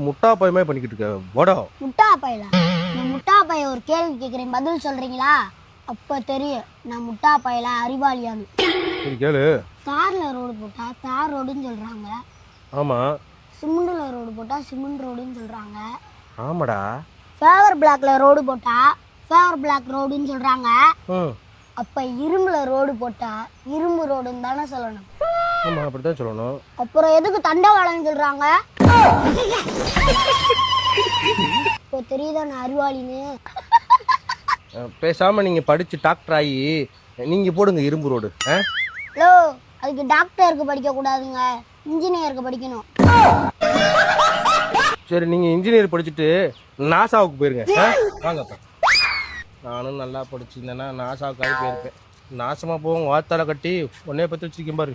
முட்டா பையமே பண்ணிக்கிட்டு இருக்க போடா. முட்டா பையலா? நான் முட்டா பைய ஒரு கேள்வி கேட்குறேன், பதில் சொல்றீங்களா? அப்ப தெரியும் நான் முட்டா பையலா அறிவாளியானு. சரி கேளு. தார்ல ரோடு போட்டா தார் ரோடுன்னு சொல்றாங்க. ஆமா. சிமெண்ட்ல ரோடு போட்டா சிமெண்ட் ரோடுன்னு சொல்றாங்க. ஆமாடா. ஃபேவர் பிளாக்ல ரோடு போட்டா ஃபேவர் பிளாக் ரோடுன்னு சொல்றாங்க. அப்ப இரும்புல ரோடு போட்டா இரும்பு ரோடுன்னு தானே சொல்லணும். ஆமா, அப்படித்தான் சொல்லணும். அப்புறம் எதுக்கு தண்டவாளம்னு சொல்றாங்க? இப்போ தெரியுதா நான் அறிவாளின்னு? பேசாம நீங்க படிச்சு டாக்டர் ஆகி நீங்க போடுங்க இரும்பு ரோடு. ஹலோ, அதுக்கு டாக்டருக்கு படிக்க கூடாதுங்க, இன்ஜினியருக்கு படிக்கணும். சரி, நீங்க இன்ஜினியர் படிச்சுட்டு நாசாவுக்கு போயிருங்க. வாங்கப்பா. நானும் நல்லா படிச்சிருந்தேன்னா நாசாவுக்காக போயிருப்பேன். நாசமா போவோம் வாத்தால கட்டி உன்னைய பத்தி வச்சிருக்கேன் பாரு.